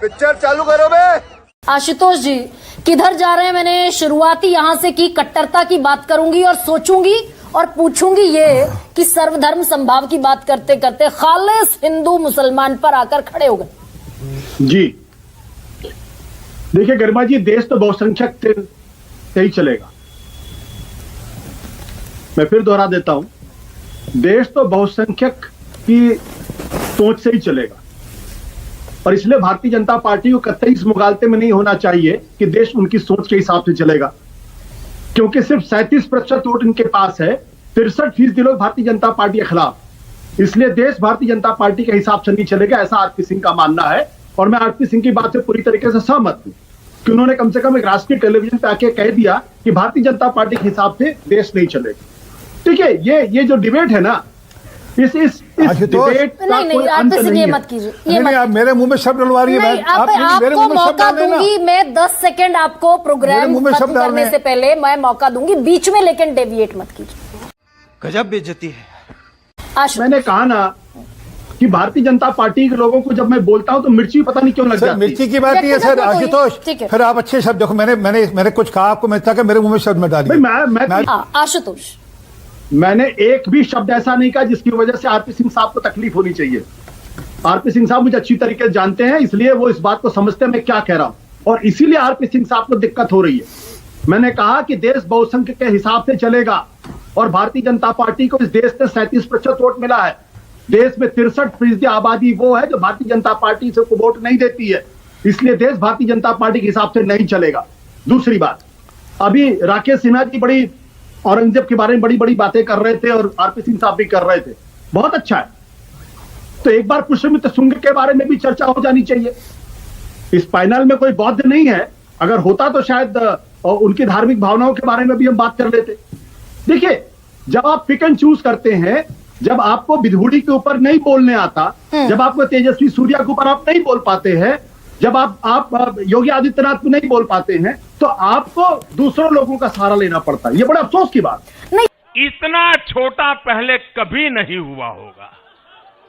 Picture चालू करो बे। आशुतोष जी किधर जा रहे हैं? मैंने शुरुआती यहां से की, कट्टरता की बात करूंगी और सोचूंगी और पूछूंगी ये कि सर्वधर्म संभाव की बात करते करते खालिस हिंदू मुसलमान पर आकर खड़े हो गए। जी देखिए गरिमा जी, देश तो बहुसंख्यक से ही चलेगा। मैं फिर दोहरा देता हूं, देश तो बहुसंख्यक की सोच से ही चलेगा और इसलिए भारतीय जनता पार्टी को कतई इस मुगालते में नहीं होना चाहिए कि देश उनकी सोच के हिसाब से चलेगा, क्योंकि सिर्फ 37% वोट इनके पास है, 63% लोग भारतीय जनता पार्टी के खिलाफ। इसलिए देश भारतीय जनता पार्टी के हिसाब से नहीं चलेगा, ऐसा आरपी सिंह का मानना है। और मैं आरपी सिंह की बात से पूरी तरीके से सहमत हूं कि उन्होंने कम से कम एक राष्ट्रीय टेलीविजन पे आके कह दिया कि भारतीय जनता पार्टी के हिसाब से देश नहीं चलेगा। ठीक है, ये जो डिबेट है ना, इस डिबेट का कोई अंत नहीं है। मत कीजिए, ये नहीं, आप मेरे मुंह में शब्द डलवा रही है। आपको मौका दूंगी मैं, 10 सेकंड आपको प्रोग्राम खत्म करने से पहले मैं मौका दूंगी बीच में, लेकिन डेविएट मत कीजिए। गजब बेइज्जती है। मैंने कहा ना कि भारतीय जनता पार्टी के लोगों को जब मैं बोलता हूं तो मिर्ची पता नहीं क्यों लग जाती है। मिर्ची की बात नहीं है सर आशुतोष, फिर आप अच्छे शब्द देखो, मैंने कुछ कहा आपको, मैं था मेरे मुंह में शब्द में डालिए। आशुतोष, मैंने एक भी शब्द ऐसा नहीं कहा जिसकी वजह से आरपी सिंह साहब को तकलीफ होनी चाहिए। आरपी सिंह साहब मुझे अच्छी तरीके से जानते हैं, इसलिए वो इस बात को समझते हैं मैं क्या कह रहा हूं, और इसीलिए आरपी सिंह साहब को दिक्कत हो रही है। मैंने कहा कि देश बहुसंख्यक के हिसाब से चलेगा और भारतीय जनता पार्टी को इस देश से 37% वोट मिला है। देश में 63% आबादी वो है जो भारतीय जनता पार्टी से वोट नहीं देती है, इसलिए देश भारतीय जनता पार्टी के हिसाब से नहीं चलेगा। दूसरी बात, अभी राकेश सिन्हा जी बड़ी औरंगजेब के बारे में बड़ी बड़ी बातें कर रहे थे और आरपी सिंह साहब भी कर रहे थे, बहुत अच्छा है। तो एक बार पुष्यमित्र शुंग के बारे में भी चर्चा हो जानी चाहिए। इस पैनल में कोई बौद्ध नहीं है, अगर होता तो शायद उनकी धार्मिक भावनाओं के बारे में भी हम बात कर लेते। देखिए, जब आप पिक एंड चूज करते हैं, जब आपको विधुड़ी के ऊपर नहीं बोलने आता, जब आपको तेजस्वी सूर्या के ऊपर आप नहीं बोल पाते हैं, जब आप योगी आदित्यनाथ को नहीं बोल पाते हैं, तो आपको दूसरों लोगों का सहारा लेना पड़ता है। ये बड़ा अफसोस की बात नहीं, इतना छोटा पहले कभी नहीं हुआ होगा।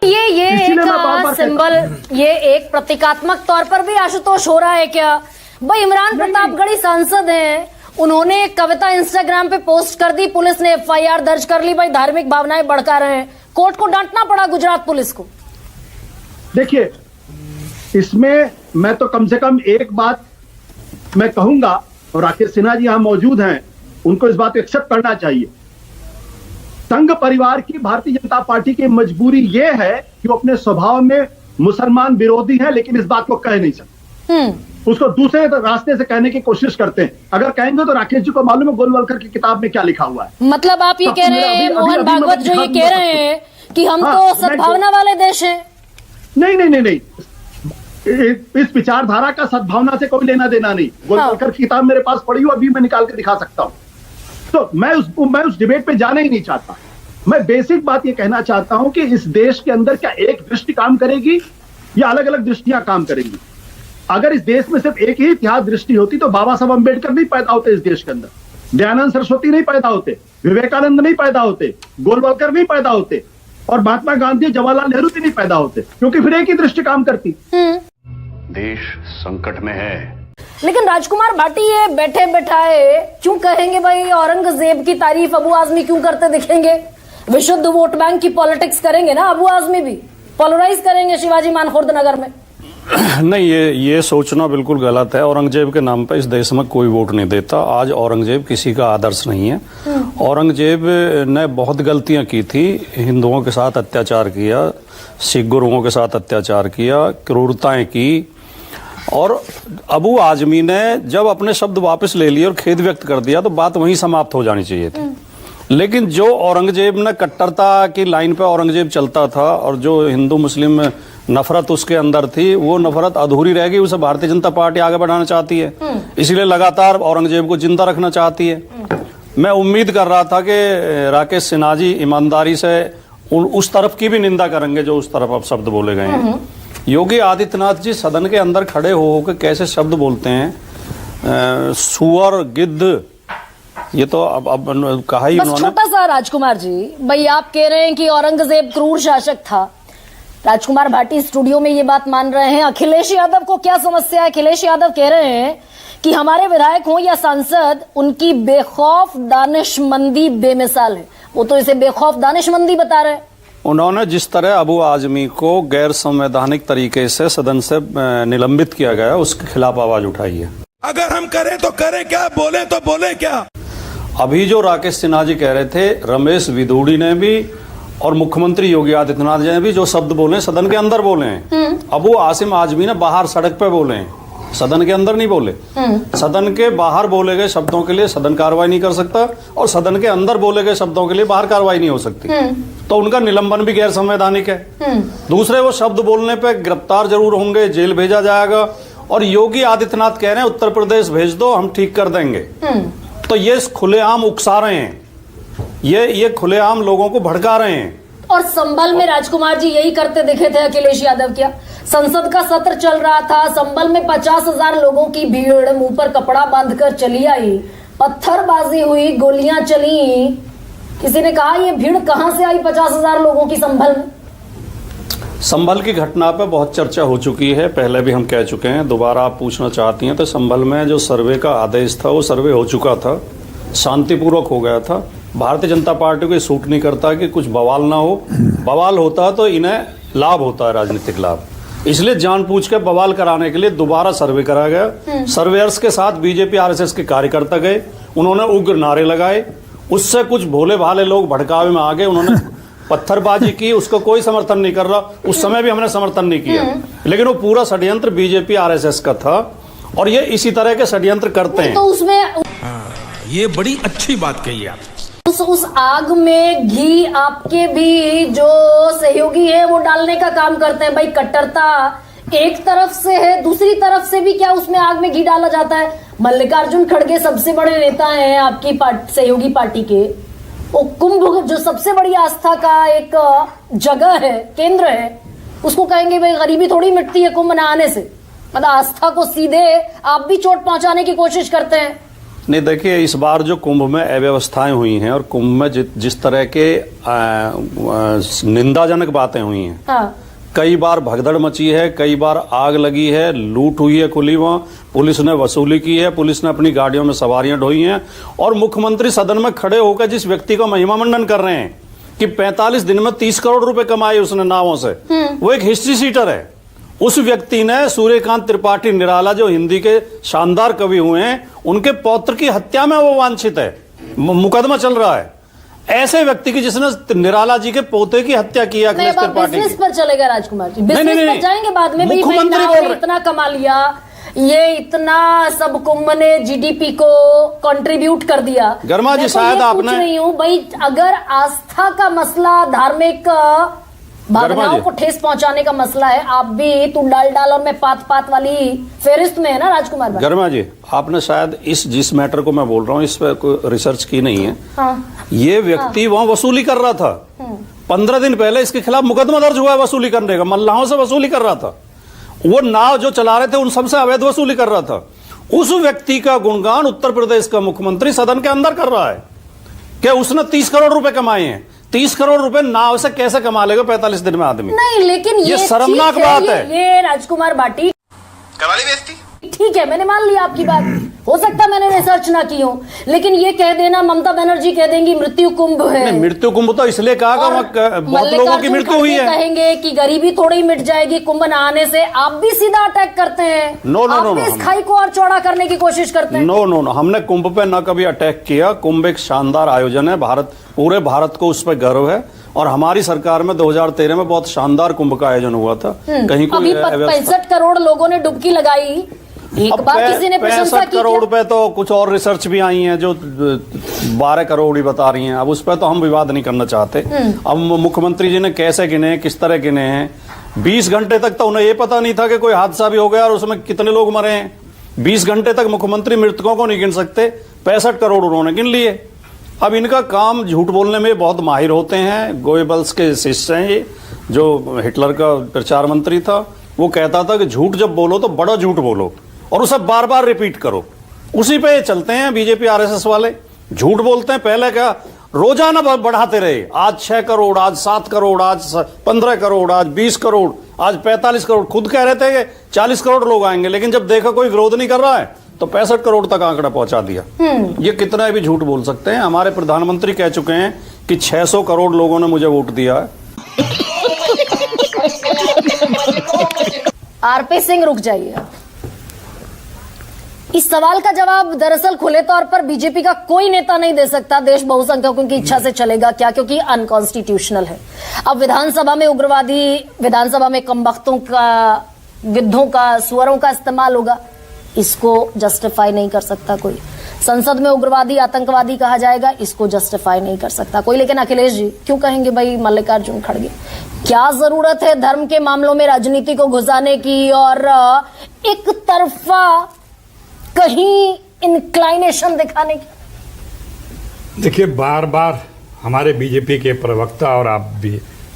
ये एक सिंबल, ये एक प्रतीकात्मक तौर पर भी आशुतोष हो रहा है क्या? भाई इमरान प्रतापगढ़ी सांसद हैं, उन्होंने एक कविता इंस्टाग्राम पे पोस्ट कर दी, पुलिस ने FIR दर्ज कर ली। भाई धार्मिक भावनाएं भड़का रहे हैं, कोर्ट को डांटना पड़ा गुजरात पुलिस को। देखिए, इसमें मैं तो कम से कम एक बात मैं कहूंगा, और राकेश सिन्हा जी यहां मौजूद हैं, उनको इस बात को एक्सेप्ट करना चाहिए। संघ परिवार की भारतीय जनता पार्टी की मजबूरी यह है कि वो अपने स्वभाव में मुसलमान विरोधी है, लेकिन इस बात को कह नहीं सकते, उसको दूसरे रास्ते से कहने की कोशिश करते हैं। अगर कहेंगे तो राकेश जी को मालूम है गोलवलकर की किताब में क्या लिखा हुआ है। मतलब आप ये कह रहे हैं, मोहन भागवत जो ये कह रहे हैं कि हम तो सद्भावना वाले देश हैं? नहीं, इस विचारधारा का सद्भावना से कोई लेना देना नहीं। गोलवलकर की किताब मेरे पास पड़ी हुई, अभी मैं निकाल के दिखा सकता हूं। तो मैं उस डिबेट पे जाना ही नहीं चाहता। मैं बेसिक बात ये कहना चाहता हूं कि इस देश के अंदर क्या एक दृष्टि काम करेगी या अलग अलग दृष्टियां काम करेंगी? अगर इस देश में सिर्फ एक ही इतिहास दृष्टि होती तो बाबा साहब अम्बेडकर नहीं पैदा होते इस देश के अंदर, दयानंद सरस्वती नहीं पैदा होते, विवेकानंद नहीं पैदा होते, गोलवलकर नहीं पैदा होते, और महात्मा गांधी, जवाहरलाल नेहरू भी नहीं पैदा होते, क्योंकि फिर एक ही दृष्टि काम करती। देश संकट में है। लेकिन राजकुमार भाटी ये बैठे बैठाए क्यों कहेंगे भाई औरंगजेब की तारीफ अबू आजमी क्यों करते दिखेंगे? विशुद्ध वोट बैंक की पॉलिटिक्स करेंगे ना अबू आजमी भी, पोलराइज करेंगे शिवाजी मानखुर्द नगर में। नहीं, ये सोचना बिल्कुल गलत है। औरंगजेब के नाम पर इस देश में कोई वोट नहीं देता। आज औरंगजेब किसी का आदर्श नहीं है। औरंगजेब ने बहुत गलतियां की थी, हिंदुओं के साथ अत्याचार किया, सिख गुरुओं के साथ अत्याचार किया, क्रूरताएं की, और अबू आजमी ने जब अपने शब्द वापस ले लिए और खेद व्यक्त कर दिया तो बात वहीं समाप्त हो जानी चाहिए थी। लेकिन जो औरंगजेब ने कट्टरता की लाइन पे औरंगजेब चलता था और जो हिंदू मुस्लिम नफरत उसके अंदर थी, वो नफरत अधूरी रह गई। उसे भारतीय जनता पार्टी आगे बढ़ाना चाहती है, इसलिए लगातार औरंगजेब को जिंदा रखना चाहती है। मैं उम्मीद कर रहा था कि राकेश सिन्हा जी ईमानदारी से उस तरफ की भी निंदा करेंगे जो उस तरफ अब शब्द बोले गए हैं। योगी आदित्यनाथ जी सदन के अंदर खड़े होकर कैसे शब्द बोलते हैं, सुअर, गिद्ध, ये तो अब कहा ही उन्होंने। छोटा सा राजकुमार जी, भाई आप कह रहे हैं कि औरंगजेब क्रूर शासक था, राजकुमार भाटी स्टूडियो में ये बात मान रहे हैं। अखिलेश यादव को क्या समस्या है? अखिलेश यादव कह रहे हैं कि हमारे विधायक हो या सांसद, उनकी बेखौफ दानिशमंदी बेमिसाल है। वो तो इसे बेखौफ दानिशमंदी बता रहे हैं। उन्होंने जिस तरह अबू आजमी को गैर संवैधानिक तरीके से सदन से निलंबित किया गया, उसके खिलाफ आवाज उठाई है। अगर हम करें तो करें क्या, बोले तो बोले क्या। अभी जो राकेश सिन्हा जी कह रहे थे, रमेश विधूड़ी ने भी और मुख्यमंत्री योगी आदित्यनाथ जी ने भी जो शब्द बोले सदन के अंदर बोले हैं। अबू आसिम आजमी ने बाहर सड़क पे बोले हैं, सदन के अंदर नहीं बोले। सदन के बाहर बोले गए शब्दों के लिए सदन कार्रवाई नहीं कर सकता और सदन के अंदर बोले गए शब्दों के लिए बाहर कार्रवाई नहीं हो सकती। तो उनका निलंबन भी गैर संवैधानिक है। दूसरे, वो शब्द बोलने पे गिरफ्तार जरूर होंगे, जेल भेजा जाएगा। और योगी आदित्यनाथ कह रहे हैं उत्तर प्रदेश भेज दो, हम ठीक कर देंगे। तो ये खुलेआम उकसा रहे हैं, ये खुलेआम लोगों को भड़का रहे हैं। और संभल में राजकुमार जी यही करते दिखे थे अखिलेश यादव। क्या संसद का सत्र चल रहा था, संभल में 50,000 लोगों की भीड़ मुंह पर कपड़ा बांधकर चली आई, पत्थरबाजी हुई, गोलियां चली। किसी ने कहा ये भीड़ कहां से आई 50,000 लोगों की संभल में? संभल की घटना पे बहुत चर्चा हो चुकी है, पहले भी हम कह चुके हैं। दोबारा आप पूछना चाहती हैं तो संभल में जो सर्वे का आदेश था वो सर्वे हो चुका था, शांतिपूर्वक हो गया था। भारतीय जनता पार्टी को सूट नहीं करता कि कुछ बवाल ना हो। बवाल होता तो इन्हें लाभ होता है, राजनीतिक लाभ। इसलिए जानबूझ के बवाल कराने के लिए दोबारा सर्वे करा गया। सर्वेयर्स के साथ बीजेपी आरएसएस के कार्यकर्ता गए, उन्होंने उग्र नारे लगाए। उससे कुछ भोले भाले लोग भड़कावे में आ गए, उन्होंने पत्थरबाजी की। उसको कोई समर्थन नहीं कर रहा, उस समय भी हमने समर्थन नहीं किया। लेकिन वो पूरा षड्यंत्र बीजेपी आरएसएस का था और ये इसी तरह के षड्यंत्र करते हैं। तो उसमें ये बड़ी अच्छी बात कही आप। उस आग में घी आपके भी जो सहयोगी है वो डालने का काम करते हैं। भाई कट्टरता एक तरफ से है, दूसरी तरफ से भी क्या उसमें आग में घी डाला जाता है? मल्लिकार्जुन खड़गे सबसे बड़े नेता हैं आपकी सहयोगी पार्टी के। वो कुंभ जो सबसे बड़ी आस्था का एक जगह है, केंद्र है, उसको कहेंगे भाई गरीबी थोड़ी मिटती है कुंभ न आने से। मतलब आस्था को सीधे आप भी चोट पहुंचाने की कोशिश करते हैं। नहीं, देखिए इस बार जो कुंभ में अव्यवस्थाएं हुई हैं और कुंभ में जिस तरह के निंदाजनक बातें हुई हैं। हाँ। कई बार भगदड़ मची है, कई बार आग लगी है, लूट हुई है खुली, वहां पुलिस ने वसूली की है, पुलिस ने अपनी गाड़ियों में सवारियां ढोई हैं। और मुख्यमंत्री सदन में खड़े होकर जिस व्यक्ति का महिमा मंडन कर रहे हैं कि 45 दिन में 30 करोड़ रुपए कमाए उसने नावों से, वो एक हिस्ट्री सीटर है। उस व्यक्ति ने सूर्यकांत त्रिपाठी निराला जो हिंदी के शानदार कवि हुए हैं, उनके पौत्र की हत्या में वो वांछित है, मुकदमा चल रहा है। ऐसे व्यक्ति की जिसने निराला जी के पोते की हत्या की अखिलेश त्रिपाठी। बिजनेस पर चलेगा राजकुमार जी, बिजनेस पर जाएंगे बाद में। मुख्यमंत्री बोल रहे इतना कमा लिया, ये इतना सब कुंभ ने जीडीपी को कंट्रीब्यूट कर दिया। गर्मा जी शायद आपने नहीं हूँ भाई, अगर आस्था का मसला, धार्मिक भावनाओं को ठेस पहुंचाने का मसला है, आप भी तू डाल और मैं पात वाली फेरिस्त में है ना राजकुमार भाई। गर्मा जी, आपने शायद जिस मैटर को मैं बोल रहा हूँ इस पर कोई रिसर्च की नहीं है। हाँ। ये व्यक्ति वहां वसूली कर रहा था। 15 दिन पहले इसके खिलाफ मुकदमा दर्ज हुआ है वसूली करने का, मल्लाहों से वसूली कर रहा था। वो नाव जो चला रहे थे उन सबसे अवैध वसूली कर रहा था। उस व्यक्ति का गुणगान उत्तर प्रदेश का मुख्यमंत्री सदन के अंदर कर रहा है कि उसने 30 करोड़ रुपए कमाए हैं। 30 करोड़ रुपए नाव से कैसे कमा लेगा 45 दिन में आदमी? नहीं, लेकिन ये शर्मनाक बात है। ये राजकुमार भाटी करवाली बेइज्जती। ठीक है, मैंने मान लिया आपकी बात। हो सकता है मैंने रिसर्च ना की हो, लेकिन ये कह देना ममता बनर्जी कह देंगी मृत्यु कुंभ है। मृत्यु कुंभ तो इसलिए कहा बहुत लोगों की मृत्यु हुई है। कहेंगे कि गरीबी थोड़ी मिट जाएगी कुंभ न आने से, आप भी सीधा अटैक करते हैं। नो, इस खाई को और चौड़ा करने की कोशिश करते हैं। नो, हमने कुंभ पे न कभी अटैक किया। कुंभ एक शानदार आयोजन है, पूरे भारत को उस पर गर्व है। और हमारी सरकार में 2013 में बहुत शानदार कुंभ का आयोजन हुआ था। कहीं कोई 65 करोड़ लोगों ने डुबकी लगाई, एक बार किसी ने प्रशंसा की। 65 करोड़ रुपए तो कुछ और रिसर्च भी आई हैं जो 12 करोड़ ही बता रही हैं। अब उस पर तो हम विवाद नहीं करना चाहते। अब मुख्यमंत्री जी ने कैसे गिने, किस तरह गिने हैं? 20 घंटे तक तो उन्हें ये पता नहीं था कि कोई हादसा भी हो गया और उसमें कितने लोग मरे हैं। 20 घंटे तक मुख्यमंत्री मृतकों को नहीं गिन सकते, 65 करोड़ उन्होंने गिन लिए। अब इनका काम झूठ बोलने में बहुत माहिर होते हैं। गोएबल्स के शिष्य हैं ये, जो हिटलर का प्रचार मंत्री था। वो कहता था कि झूठ जब बोलो तो बड़ा झूठ बोलो और उसे बार बार रिपीट करो। उसी पे चलते हैं बीजेपी आरएसएस वाले, झूठ बोलते हैं। पहले क्या रोजाना बढ़ाते रहे। आज 6 करोड़, आज 7 करोड़, आज 15 करोड़, आज 20 करोड़, आज 45 करोड़। खुद कह रहे थे कि 40 करोड़ लोग आएंगे, लेकिन जब देखा कोई विरोध नहीं कर रहा है तो 65 करोड़ तक आंकड़ा पहुंचा दिया। ये कितना भी झूठ बोल सकते हैं। हमारे प्रधानमंत्री कह चुके हैं कि 600 करोड़ लोगों ने मुझे वोट दिया है। आरपी सिंह, रुक जाइए। इस सवाल का जवाब दरअसल खुले तौर पर बीजेपी का कोई नेता नहीं दे सकता। देश बहुसंख्यकों की इच्छा से चलेगा क्या? क्योंकि अनकॉन्स्टिट्यूशनल है। अब विधानसभा में उग्रवादी, विधानसभा में कमबख्तों का, गिद्धों का, सुअरों का इस्तेमाल होगा। इसको जस्टिफाई नहीं कर सकता कोई। संसद में उग्रवादी, आतंकवादी कहा जाएगा, इसको जस्टिफाई नहीं कर सकता कोई। लेकिन अखिलेश जी क्यों कहेंगे भाई मल्लिकार्जुन खड़गे? क्या जरूरत है धर्म के मामलों में राजनीति को घुसाने की और एक तरफा कहीं इंक्लाइनेशन दिखाने की? देखिए, बार बार हमारे बीजेपी के प्रवक्ता और आप भी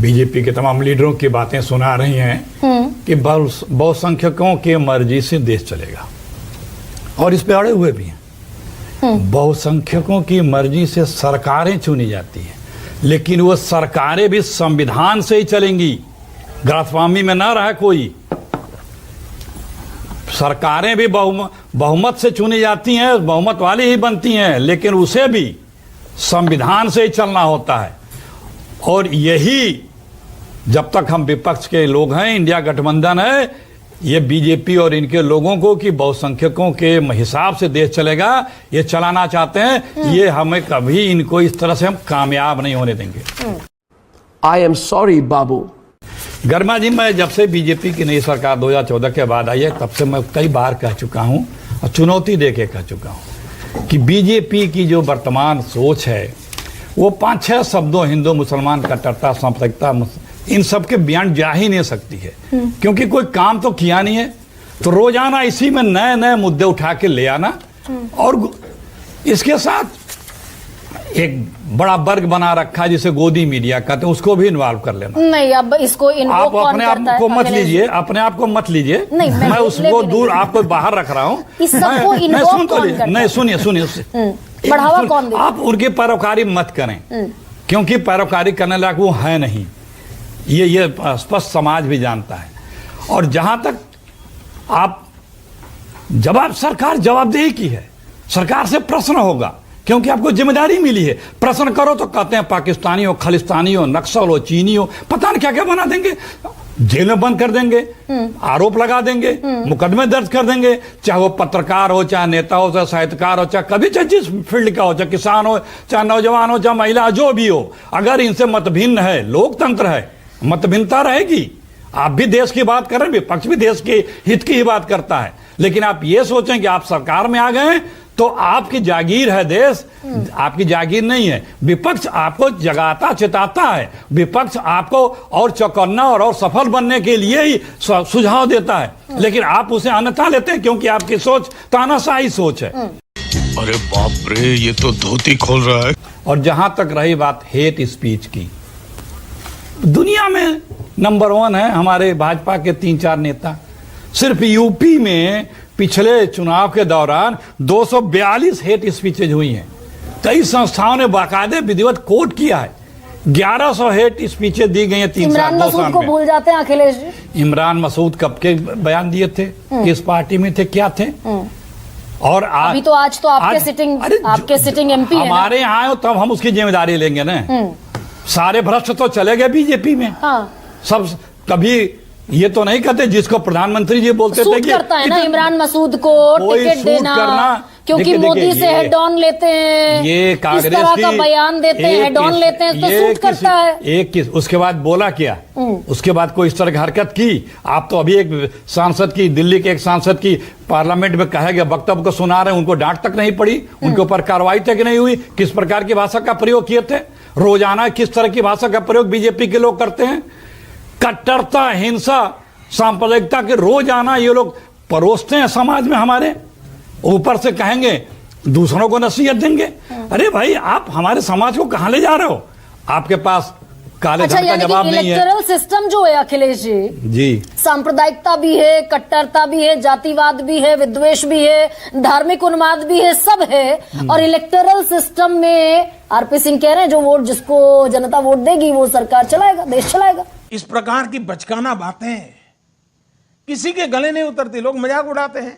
बीजेपी के तमाम लीडरों की बातें सुना रही हैं कि बहुसंख्यकों के मर्जी से देश चलेगा, और इस पे अड़े हुए भी हैं। बहुसंख्यकों की मर्जी से सरकारें चुनी जाती हैं, लेकिन वो सरकारें भी संविधान से ही चलेंगी, गलतफहमी में ना रहे कोई। सरकारें भी बहुमत से चुनी जाती हैं, बहुमत वाली ही बनती हैं, लेकिन उसे भी संविधान से ही चलना होता है। और यही जब तक हम विपक्ष के लोग हैं, इंडिया गठबंधन है, ये बीजेपी और इनके लोगों को कि बहुसंख्यकों के हिसाब से देश चलेगा, ये चलाना चाहते हैं। ये हमें कभी इनको इस तरह से हम कामयाब नहीं होने देंगे। आई एम सॉरी बाबू। गर्मा जी, मैं जब से बीजेपी की नई सरकार 2014 के बाद आई है, तब से मैं कई बार कह चुका हूं और चुनौती देके कह चुका हूं कि बीजेपी की जो वर्तमान सोच है वो 5-6 शब्दों हिंदू मुसलमान कट्टरता, सांप्रदायिकता, इन सब के बयान जा ही नहीं सकती है, क्योंकि कोई काम तो किया नहीं है। तो रोजाना इसी में नए नए मुद्दे उठा के ले आना, और इसके साथ एक बड़ा वर्ग बना रखा है जिसे गोदी मीडिया कहते हैं, उसको भी इन्वॉल्व कर लेना। नहीं, अब इसको आप अपने आप को मत लीजिए, अपने आप को मत लीजिए। मैं उसको दूर आपको बाहर रख रहा हूँ। नहीं, सुनिए उससे बढ़ावा कौन देगा? आप उनकी पैरोकारी मत करें, क्योंकि पैरोकारी करने लायक वो है नहीं। ये स्पष्ट समाज भी जानता है। और जहां तक आप सरकार जवाबदेही की है, सरकार से प्रश्न होगा, क्योंकि आपको जिम्मेदारी मिली है। प्रश्न करो तो कहते हैं पाकिस्तानी हो, खालिस्तानी हो, नक्सल हो, चीनी हो, पता नहीं क्या क्या बना देंगे, जेल में बंद कर देंगे, आरोप लगा देंगे, मुकदमे दर्ज कर देंगे, चाहे वो पत्रकार हो, चाहे नेता हो, चाहे साहित्यकार हो, चाहे जिस फील्ड का हो, चाहे किसान हो, चाहे नौजवान हो, चाहे महिला, जो भी हो। अगर इनसे मतभिन्न है, लोकतंत्र है, मतभिन्नता रहेगी। आप भी देश की बात कर रहे हैं, विपक्ष भी देश के हित की ही बात करता है, लेकिन आप ये सोचें कि आप सरकार में आ गए तो आपकी जागीर है देश, आपकी जागीर नहीं है। विपक्ष आपको जगाता चिताता है, विपक्ष आपको और चौकन्ना और सफल बनने के लिए ही सुझाव देता है, लेकिन आप उसे अन्यथा लेते हैं, क्योंकि आपकी सोच तानाशाही सोच है। अरे बाप रे, ये तो धोती खोल रहा है। और जहां तक रही बात हेट स्पीच की, दुनिया में नंबर 1 है हमारे भाजपा के 3-4 नेता। सिर्फ यूपी में पिछले चुनाव के दौरान 242 हेट स्पीचेज हुई हैं। कई संस्थाओं ने बाकायदे विधिवत कोर्ट किया है। 1100 हेट स्पीचेज दी गई हैं 3 साल 2 साल में। भूल जाते हैं अखिलेश जी। इमरान मसूद कब के बयान दिए थे, किस पार्टी में थे, क्या थे? और अभी तो आज तो आपके सिटिंग एमपी हमारे यहाँ तब हम उसकी जिम्मेदारी लेंगे ना। सारे भ्रष्ट तो चले गए बीजेपी में। सब कभी ये तो नहीं कहते, जिसको प्रधानमंत्री जी बोलते थे कि करता है ना इमरान मसूद को टिकट देना, क्योंकि मोदी से हेड ऑन लेते हैं, ये इस तरह का बयान देते हैं, हेड ऑन लेते हैं, तो सूट करता है। उसके बाद बोला क्या? उसके बाद कोई इस तरह की हरकत की? आप तो अभी एक सांसद की, दिल्ली के एक सांसद की पार्लियामेंट में कहा गया वक्तव्य को सुना रहे हैं, उनको डांट तक नहीं पड़ी, उनके ऊपर कार्रवाई तक नहीं हुई। किस प्रकार की भाषा का प्रयोग किए थे? रोजाना किस तरह की भाषा का प्रयोग बीजेपी के लोग करते हैं? कट्टरता, हिंसा, सांप्रदायिकता के रोजाना ये लोग परोसते हैं समाज में हमारे। ऊपर से कहेंगे दूसरों को नसीहत देंगे। अरे भाई, आप हमारे समाज को कहां ले जा रहे हो? आपके पास काले अच्छा, धन का यानी जवाब कि नहीं है। इलेक्टोरल सिस्टम जो है अखिलेश जी, सांप्रदायिकता भी है, कट्टरता भी है, जातिवाद भी है, विद्वेष भी है, धार्मिक उन्माद भी है, सब है। और इलेक्टोरल सिस्टम में आरपी सिंह कह रहे हैं जो वोट जिसको जनता वोट देगी वो सरकार चलाएगा, देश चलाएगा। इस प्रकार की बचकाना बातें किसी के गले नहीं उतरती, लोग मजाक उड़ाते हैं।